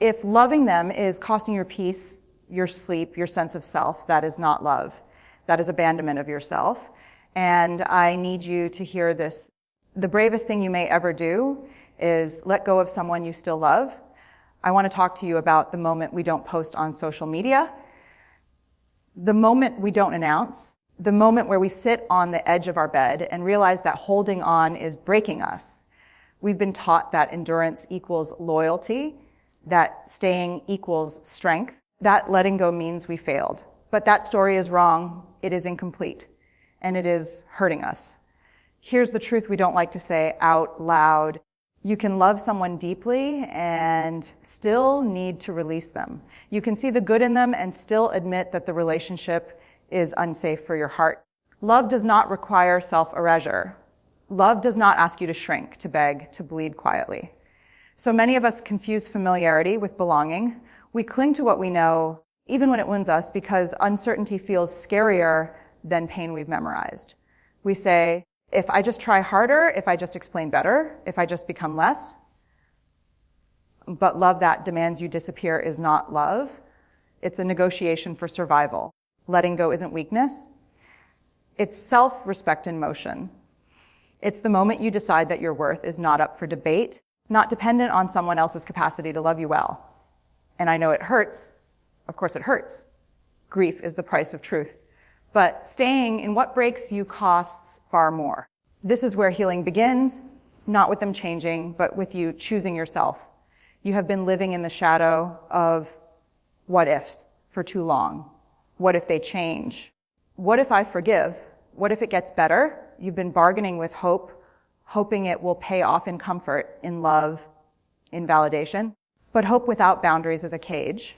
If loving them is costing your peace, your sleep, your sense of self, that is not love. That is abandonment of yourself. And I need you to hear this. The bravest thing you may ever do is let go of someone you still love. I want to talk to you about the moment we don't post on social media, the moment we don't announce, the moment where we sit on the edge of our bed and realize that holding on is breaking us. We've been taught that endurance equals loyalty, that staying equals strength, that letting go means we failed. But that story is wrong, it is incomplete, and it is hurting us. Here's the truth we don't like to say out loud. You can love someone deeply and still need to release them. You can see the good in them and still admit that the relationship is unsafe for your heart. Love does not require self-erasure. Love does not ask you to shrink, to beg, to bleed quietly. So many of us confuse familiarity with belonging. We cling to what we know, even when it wounds us, because uncertainty feels scarier than pain we've memorized. We say, if I just try harder, if I just explain better, if I just become less. But love that demands you disappear is not love. It's a negotiation for survival. Letting go isn't weakness. It's self-respect in motion. It's the moment you decide that your worth is not up for debate, not dependent on someone else's capacity to love you well. And I know it hurts. Of course it hurts. Grief is the price of truth. But staying in what breaks you costs far more. This is where healing begins, not with them changing, but with you choosing yourself. You have been living in the shadow of what ifs for too long. What if they change? What if I forgive? What if it gets better? You've been bargaining with hope, hoping it will pay off in comfort, in love, in validation. But hope without boundaries is a cage.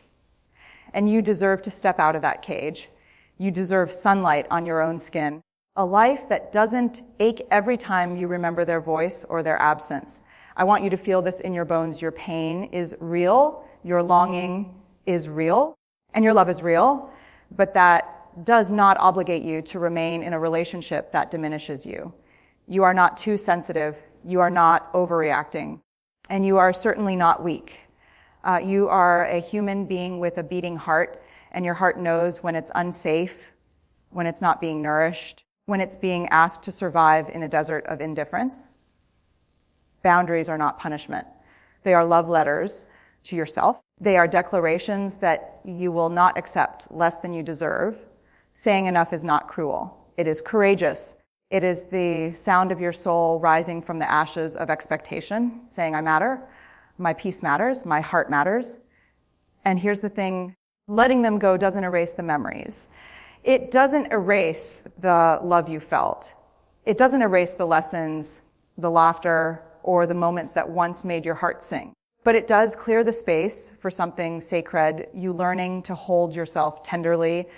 And you deserve to step out of that cage. You deserve sunlight on your own skin. A life that doesn't ache every time you remember their voice or their absence. I want you to feel this in your bones. Your pain is real. Your longing is real. And your love is real. But that does not obligate you to remain in a relationship that diminishes you. You are not too sensitive. You are not overreacting. And you are certainly not weak. You are a human being with a beating heart, and your heart knows when it's unsafe, when it's not being nourished, when it's being asked to survive in a desert of indifference. Boundaries are not punishment. They are love letters to yourself. They are declarations that you will not accept less than you deserve. Saying enough is not cruel. It is courageous. It is the sound of your soul rising from the ashes of expectation, saying, I matter, my peace matters, my heart matters. And here's the thing, letting them go doesn't erase the memories. It doesn't erase the love you felt. It doesn't erase the lessons, the laughter, or the moments that once made your heart sing. But it does clear the space for something sacred, you learning to hold yourself tenderly,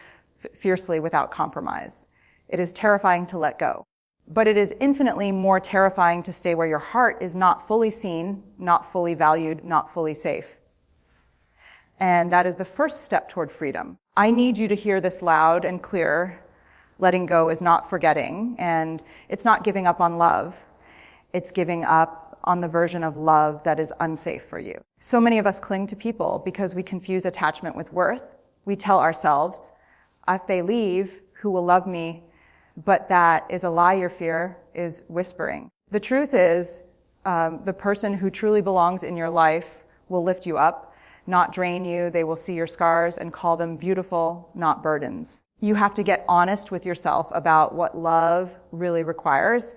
fiercely, without compromise. It is terrifying to let go. But it is infinitely more terrifying to stay where your heart is not fully seen, not fully valued, not fully safe. And that is the first step toward freedom. I need you to hear this loud and clear. Letting go is not forgetting, and it's not giving up on love. It's giving up on the version of love that is unsafe for you. So many of us cling to people because we confuse attachment with worth. We tell ourselves, if they leave, who will love me? But that is a lie your fear is whispering. The truth is, the person who truly belongs in your life will lift you up, not drain you. They will see your scars and call them beautiful, not burdens. You have to get honest with yourself about what love really requires.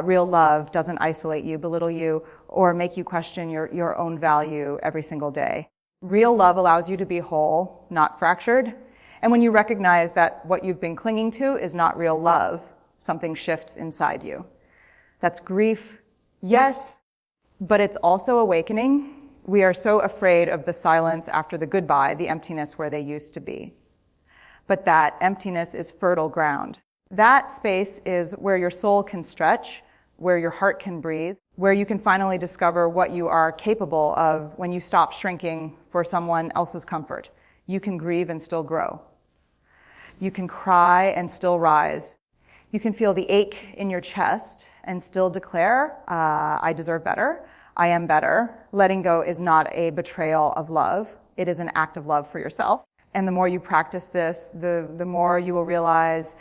Real love doesn't isolate you, belittle you, or make you question your own value every single day. Real love allows you to be whole, not fractured. And when you recognize that what you've been clinging to is not real love, something shifts inside you. That's grief, yes, but it's also awakening. We are so afraid of the silence after the goodbye, the emptiness where they used to be. But that emptiness is fertile ground. That space is where your soul can stretch, where your heart can breathe, where you can finally discover what you are capable of when you stop shrinking for someone else's comfort. You can grieve and still grow. You can cry and still rise. You can feel the ache in your chest and still declare, I deserve better. I am better. Letting go is not a betrayal of love. It is an act of love for yourself. And the more you practice this, the more you will realize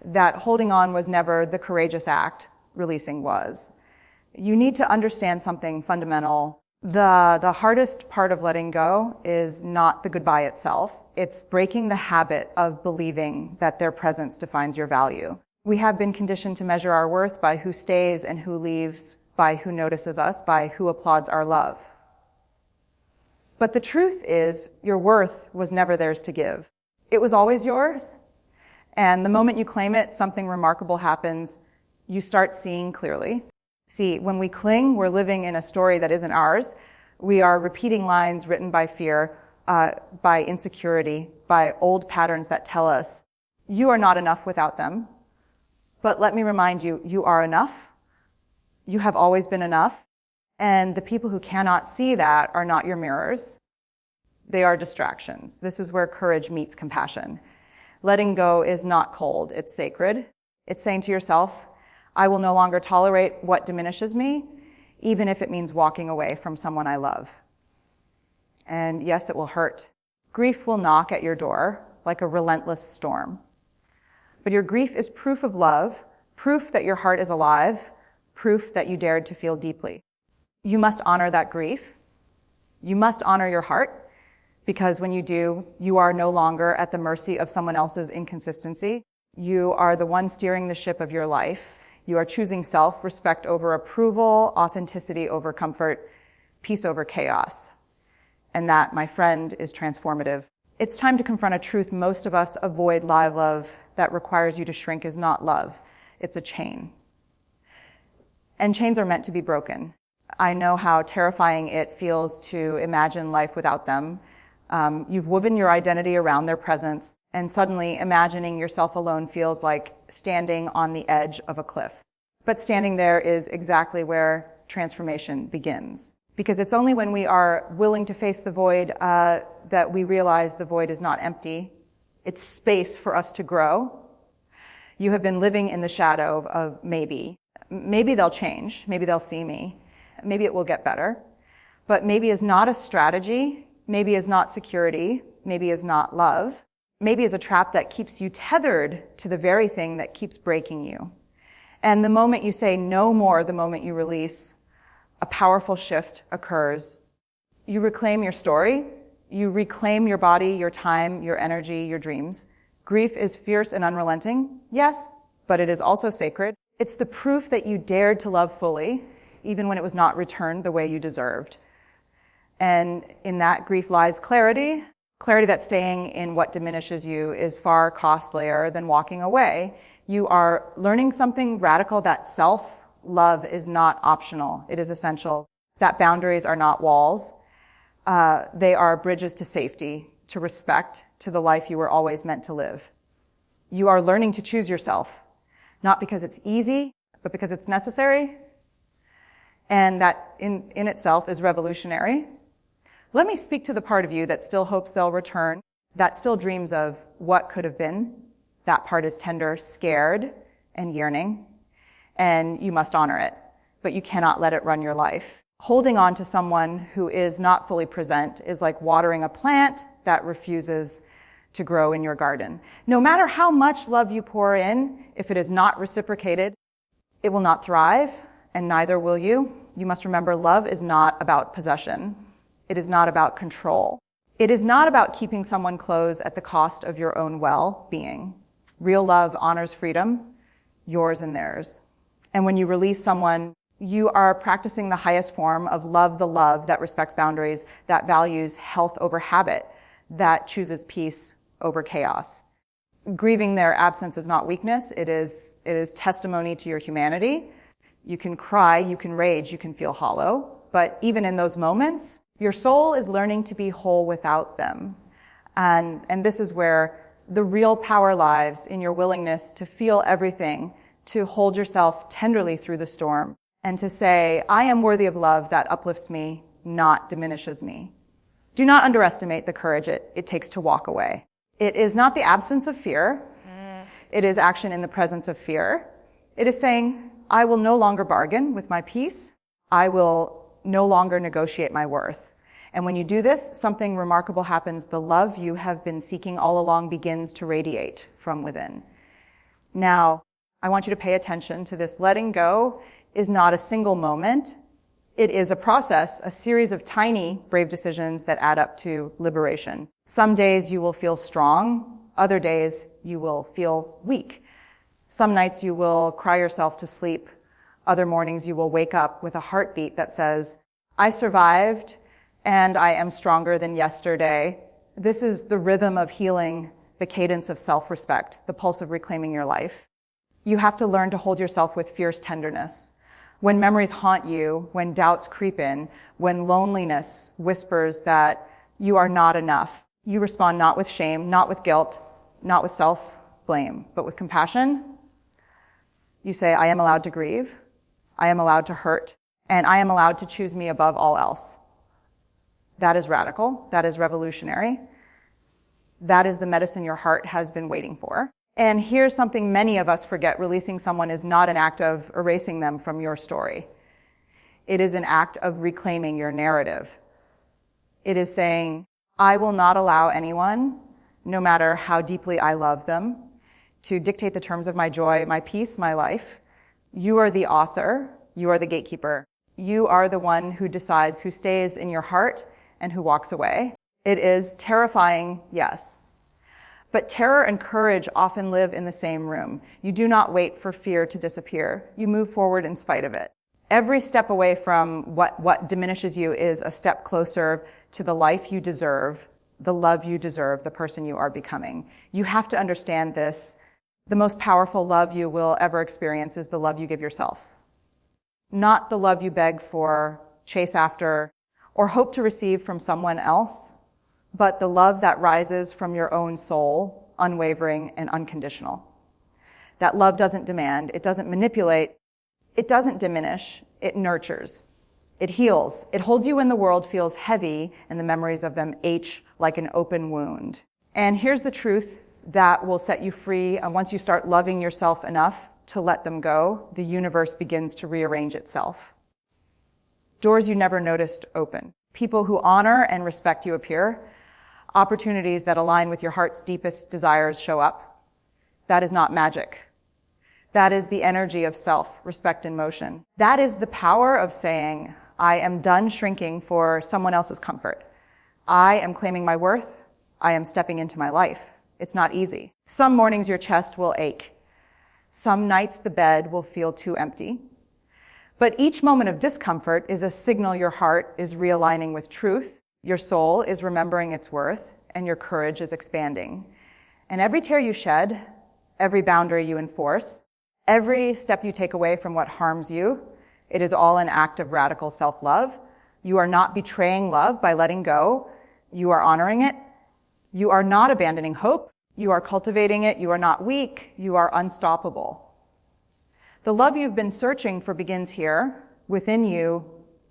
that holding on was never the courageous act, releasing was. You need to understand something fundamental. The hardest part of letting go is not the goodbye itself. It's breaking the habit of believing that their presence defines your value. We have been conditioned to measure our worth by who stays and who leaves, by who notices us, by who applauds our love. But the truth is, your worth was never theirs to give. It was always yours. And the moment you claim it, something remarkable happens. You start seeing clearly. See, when we cling, we're living in a story that isn't ours. We are repeating lines written by fear, by insecurity, by old patterns that tell us, you are not enough without them. But let me remind you, you are enough. You have always been enough. And the people who cannot see that are not your mirrors. They are distractions. This is where courage meets compassion. Letting go is not cold, it's sacred. It's saying to yourself, I will no longer tolerate what diminishes me, even if it means walking away from someone I love. And yes, it will hurt. Grief will knock at your door like a relentless storm. But your grief is proof of love, proof that your heart is alive, proof that you dared to feel deeply. You must honor that grief. You must honor your heart, because when you do, you are no longer at the mercy of someone else's inconsistency. You are the one steering the ship of your life. You are choosing self-respect over approval, authenticity over comfort, peace over chaos. And that, my friend, is transformative. It's time to confront a truth most of us avoid. Live love that requires you to shrink is not love. It's a chain. And chains are meant to be broken. I know how terrifying it feels to imagine life without them. You've woven your identity around their presence, and suddenly imagining yourself alone feels like standing on the edge of a cliff. But standing there is exactly where transformation begins. Because it's only when we are willing to face the void that we realize the void is not empty. It's space for us to grow. You have been living in the shadow of maybe. Maybe they'll change. Maybe they'll see me. Maybe it will get better. But maybe is not a strategy. Maybe is not security. Maybe is not love. Maybe is a trap that keeps you tethered to the very thing that keeps breaking you. And the moment you say no more, the moment you release, a powerful shift occurs. You reclaim your story. You reclaim your body, your time, your energy, your dreams. Grief is fierce and unrelenting, yes, but it is also sacred. It's the proof that you dared to love fully, even when it was not returned the way you deserved. And in that grief lies clarity that staying in what diminishes you is far costlier than walking away. You are learning something radical, that self-love is not optional. It is essential. That boundaries are not walls. They are bridges to safety, to respect, to the life you were always meant to live. You are learning to choose yourself, not because it's easy, but because it's necessary. And that in itself is revolutionary. Let me speak to the part of you that still hopes they'll return, that still dreams of what could have been. That part is tender, scared, and yearning. And you must honor it, but you cannot let it run your life. Holding on to someone who is not fully present is like watering a plant that refuses to grow in your garden. No matter how much love you pour in, if it is not reciprocated, it will not thrive, and neither will you. You must remember, love is not about possession. It is not about control. It is not about keeping someone close at the cost of your own well-being. Real love honors freedom, yours and theirs. And when you release someone, you are practicing the highest form of love, the love that respects boundaries, that values health over habit, that chooses peace over chaos. Grieving their absence is not weakness. It is testimony to your humanity. You can cry, you can rage, you can feel hollow. But even in those moments, your soul is learning to be whole without them. And this is where the real power lies, in your willingness to feel everything, to hold yourself tenderly through the storm, and to say, I am worthy of love that uplifts me, not diminishes me. Do not underestimate the courage it takes to walk away. It is not the absence of fear. It is action in the presence of fear. It is saying, I will no longer bargain with my peace. I will no longer negotiate my worth. And when you do this, something remarkable happens. The love you have been seeking all along begins to radiate from within. Now, I want you to pay attention to this. Letting go is not a single moment. It is a process, a series of tiny, brave decisions that add up to liberation. Some days you will feel strong. Other days you will feel weak. Some nights you will cry yourself to sleep. Other mornings you will wake up with a heartbeat that says, I survived and I am stronger than yesterday. This is the rhythm of healing, the cadence of self-respect, the pulse of reclaiming your life. You have to learn to hold yourself with fierce tenderness. When memories haunt you, when doubts creep in, when loneliness whispers that you are not enough, you respond not with shame, not with guilt, not with self-blame, but with compassion. You say, I am allowed to grieve, I am allowed to hurt, and I am allowed to choose me above all else. That is radical, that is revolutionary. That is the medicine your heart has been waiting for. And here's something many of us forget. Releasing someone is not an act of erasing them from your story. It is an act of reclaiming your narrative. It is saying, I will not allow anyone, no matter how deeply I love them, to dictate the terms of my joy, my peace, my life. You are the author. You are the gatekeeper. You are the one who decides who stays in your heart and who walks away. It is terrifying, yes. But terror and courage often live in the same room. You do not wait for fear to disappear. You move forward in spite of it. Every step away from what diminishes you is a step closer to the life you deserve, the love you deserve, the person you are becoming. You have to understand this. The most powerful love you will ever experience is the love you give yourself. Not the love you beg for, chase after, or hope to receive from someone else, but the love that rises from your own soul, unwavering and unconditional. That love doesn't demand, it doesn't manipulate, it doesn't diminish, it nurtures. It heals. It holds you when the world feels heavy and the memories of them ache like an open wound. And here's the truth that will set you free. And once you start loving yourself enough to let them go, the universe begins to rearrange itself. Doors you never noticed open. People who honor and respect you appear. Opportunities that align with your heart's deepest desires show up. That is not magic. That is the energy of self-respect in motion. That is the power of saying, I am done shrinking for someone else's comfort. I am claiming my worth. I am stepping into my life. It's not easy. Some mornings your chest will ache. Some nights the bed will feel too empty. But each moment of discomfort is a signal your heart is realigning with truth, your soul is remembering its worth, and your courage is expanding. And every tear you shed, every boundary you enforce, every step you take away from what harms you, it is all an act of radical self-love. You are not betraying love by letting go. You are honoring it. You are not abandoning hope. You are cultivating it. You are not weak. You are unstoppable. The love you've been searching for begins here, within you,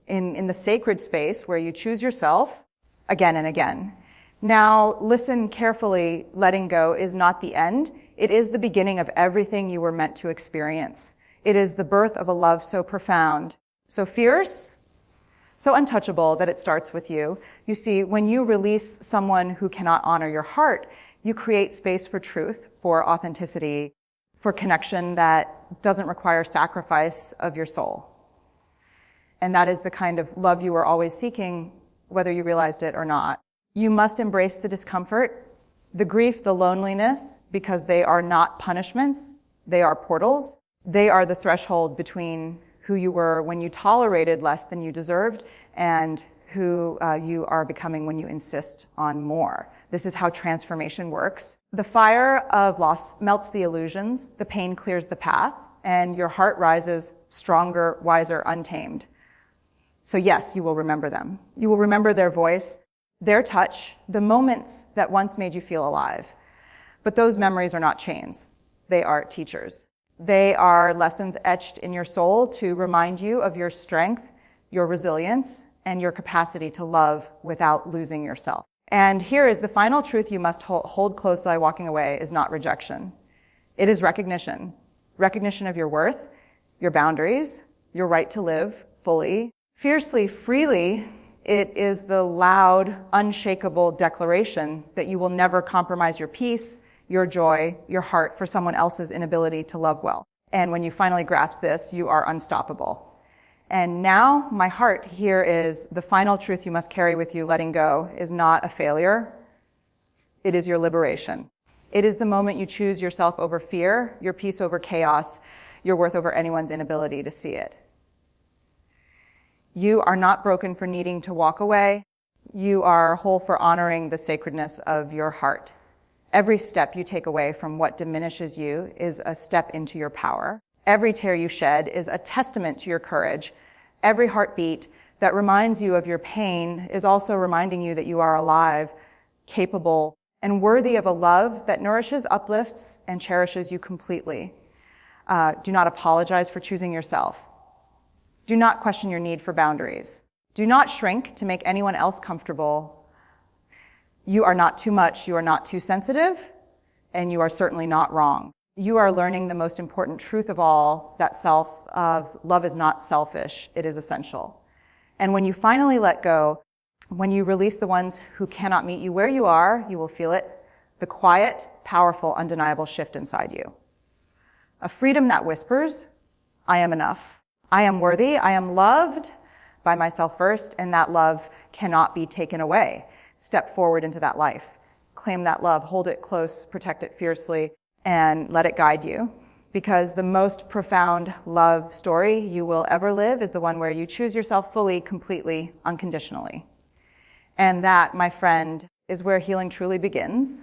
in the sacred space where you choose yourself again and again. Now, listen carefully. Letting go is not the end. It is the beginning of everything you were meant to experience. It is the birth of a love so profound, so fierce, so untouchable that it starts with you. You see, when you release someone who cannot honor your heart, you create space for truth, for authenticity, for connection that doesn't require sacrifice of your soul. And that is the kind of love you were always seeking, whether you realized it or not. You must embrace the discomfort, the grief, the loneliness, because they are not punishments. They are portals. They are the threshold between who you were when you tolerated less than you deserved and who you are becoming when you insist on more. This is how transformation works. The fire of loss melts the illusions, the pain clears the path, and your heart rises stronger, wiser, untamed. So yes, you will remember them. You will remember their voice, their touch, the moments that once made you feel alive. But those memories are not chains. They are teachers. They are lessons etched in your soul to remind you of your strength, your resilience, and your capacity to love without losing yourself. And here is the final truth you must hold close by walking away is not rejection. It is recognition. Recognition of your worth, your boundaries, your right to live fully, Fiercely, freely, it is the loud, unshakable declaration that you will never compromise your peace, your joy, your heart for someone else's inability to love well. And when you finally grasp this, you are unstoppable. And now, my heart here is the final truth you must carry with you. Letting go is not a failure. It is your liberation. It is the moment you choose yourself over fear, your peace over chaos, your worth over anyone's inability to see it. You are not broken for needing to walk away. You are whole for honoring the sacredness of your heart. Every step you take away from what diminishes you is a step into your power. Every tear you shed is a testament to your courage. Every heartbeat that reminds you of your pain is also reminding you that you are alive, capable, and worthy of a love that nourishes, uplifts, and cherishes you completely. Do not apologize for choosing yourself. Do not question your need for boundaries. Do not shrink to make anyone else comfortable. You are not too much, you are not too sensitive, and you are certainly not wrong. You are learning the most important truth of all, that love is not selfish, it is essential. And when you finally let go, when you release the ones who cannot meet you where you are, you will feel it, the quiet, powerful, undeniable shift inside you. A freedom that whispers, I am enough, I am worthy, I am loved by myself first, and that love cannot be taken away. Step forward into that life. Claim that love, hold it close, protect it fiercely, and let it guide you. Because the most profound love story you will ever live is the one where you choose yourself fully, completely, unconditionally. And that, my friend, is where healing truly begins.